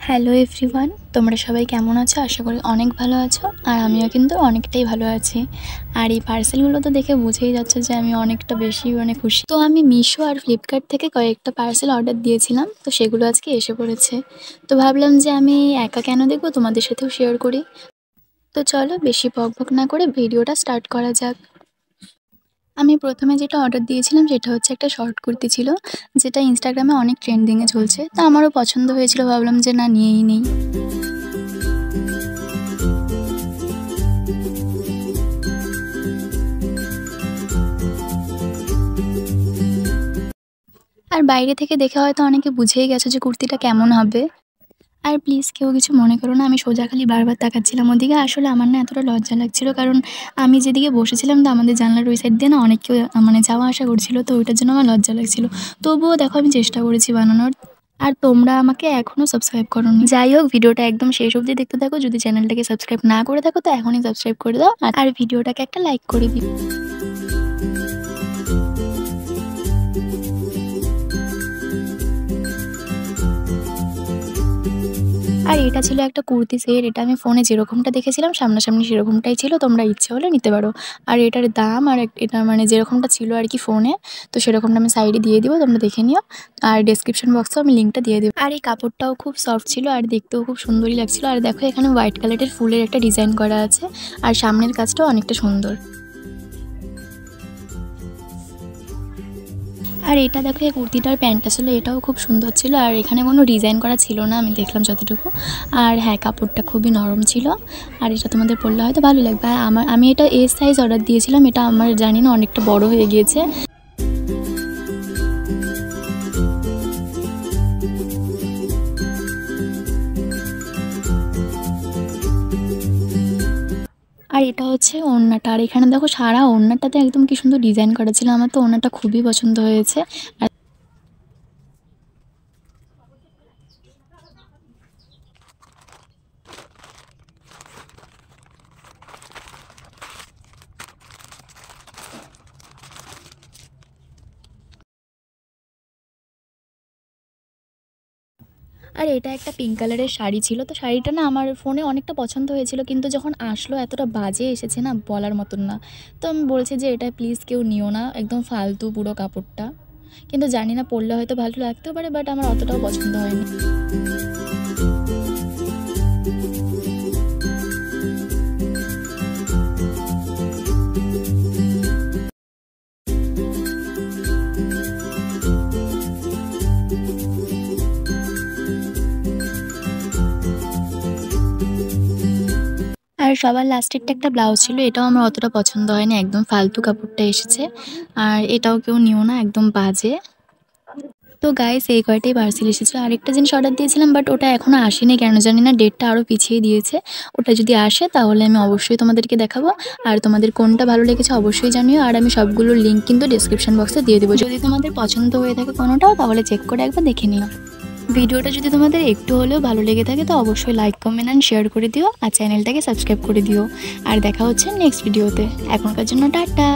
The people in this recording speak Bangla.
হ্যালো এভরিওয়ান, তোমরা সবাই কেমন আছো? আশা করি অনেক ভালো আছো। আর আমিও কিন্তু অনেকটাই ভালো আছি। আর এই পার্সেলগুলো তো দেখে বুঝেই যাচ্ছে যে আমি অনেকটা বেশি খুশি। তো আমি মিশো আর ফ্লিপকার্ট থেকে কয়েকটা পার্সেল অর্ডার দিয়েছিলাম, তো সেগুলো আজকে এসে পড়েছে। তো ভাবলাম যে আমি একা কেন দেখবো, তোমাদের সাথেও শেয়ার করি। তো চলো বেশি বকবক না করে ভিডিওটা স্টার্ট করা যাক। আমি প্রথমে যেটা অর্ডার দিয়েছিলাম সেটা হচ্ছে একটা শর্ট কুর্তি ছিল, যেটা ইনস্টাগ্রামে অনেক ট্রেন্ডিংয়ে চলছে। তো আমারও পছন্দ হয়েছিল, ভাবলাম যে না, নিয়েই নিই। আর বাইরে থেকে দেখে হয়তো অনেকে বুঝেই গেছো যে কুর্তিটা কেমন হবে। আর প্লিজ কেউ কিছু মনে করো না, আমি সোজা খালি বারবার তাকাচ্ছিলাম ওদিকে। আসলে আমার না এতটা লজ্জা লাগছিল, কারণ আমি যেদিকে বসেছিলাম তো আমাদের জানলার ওই সাইড দিয়ে না অনেক কেউ যাওয়া আসা করছিল, তো ওইটার জন্য আমার লজ্জা লাগছিল। তবুও দেখো আমি চেষ্টা করেছি বানানোর। আর তোমরা আমাকে এখনও সাবস্ক্রাইব করোনি। যাই হোক, ভিডিওটা একদম শেষ অবধি দেখতে থাকো। যদি চ্যানেলটাকে সাবস্ক্রাইব না করে থাকো তো এখনই সাবস্ক্রাইব করে দাও, আর ভিডিওটাকে একটা লাইক করে দিও। আর এটা ছিল একটা কুর্তি সেট। এটা আমি ফোনে যেরকমটা দেখেছিলাম সামনাসামনি সেরকমটাই ছিল, তোমরা ইচ্ছে হলে নিতে পারো। আর এটার দাম আর এটা যেরকমটা ছিল আর কি ফোনে, তো সেরকমটা আমি সাইডে দিয়ে দিব, তোমরা দেখে নিও। আর ডেসক্রিপশন বক্সেও আমি লিঙ্কটা দিয়ে দেবো। আর এই কাপড়টাও খুব সফট ছিল আর দেখতেও খুব সুন্দরই লাগছিল। আর দেখো এখানে হোয়াইট কালারের ফুলের একটা ডিজাইন করা আছে, আর সামনের কাজটাও অনেকটা সুন্দর। আর এটা দেখো, এই কুর্তিটার প্যান্টটা ছিল, এটাও খুব সুন্দর ছিল। আর এখানে কোনো ডিজাইন করা ছিল না, আমি দেখলাম যতটুকু। আর হ্যাঁ, কাপড়টা খুবই নরম ছিল। আর এটা তোমাদের পরলে হয়তো ভালো লাগবে। আর আমি এটা এস সাইজ অর্ডার দিয়েছিলাম, এটা আমার জানি না অনেকটা বড় হয়ে গিয়েছে। আর এটা হচ্ছে ওড়নাটা। আর এখানে দেখো সারা ওড়নাটাতে একদম কি সুন্দর ডিজাইন করা ছিল, আমার তো ওড়নাটা খুবই পছন্দ হয়েছে। আর এটা একটা পিঙ্ক কালারের শাড়ি ছিল। তো শাড়িটা না আমার ফোনে অনেকটা পছন্দ হয়েছিল, কিন্তু যখন আসলো এতটা বাজে এসেছে না, বলার মতন না। তো আমি বলছি যে এটা প্লিজ কেউ নিও না, একদম ফালতু পুরো কাপড়টা। কিন্তু জানি না, পরলে হয়তো ভালো লাগতেও পারে, বাট আমার অতটাও পছন্দ হয়নি। আর সবার লাস্টেরটা একটা ব্লাউজ ছিল, এটাও আমার অতটা পছন্দ হয়নি, একদম ফালতু কাপড়টা এসেছে। আর এটাও কেউ নিও না, একদম বাজে। তো গাইস, এই কয়টাই পার্সেল এসেছিল। আরেকটা জিনিস অর্ডার দিয়েছিলাম, বাট ওটা এখনও আসেনি, কেন জানি না, ডেটটা আরও পিছিয়ে দিয়েছে। ওটা যদি আসে তাহলে আমি অবশ্যই তোমাদেরকে দেখাবো। আর তোমাদের কোনটা ভালো লেগেছে অবশ্যই জানিও। আর আমি সবগুলোর লিঙ্ক কিন্তু ডেসক্রিপশন বক্সে দিয়ে দেবো। যদি তোমাদের পছন্দ হয়ে থাকে কোনোটাও, তাহলে চেক করে একবার দেখে নিও। ভিডিওটা যদি তোমাদের একটু হলেও ভালো লেগে থাকে তো অবশ্যই লাইক, কমেন্ট অ্যান্ড শেয়ার করে দিও। আর চ্যানেলটাকে সাবস্ক্রাইব করে দিও। আর দেখা হচ্ছে নেক্সট ভিডিওতে। এখনকার জন্য টাটা।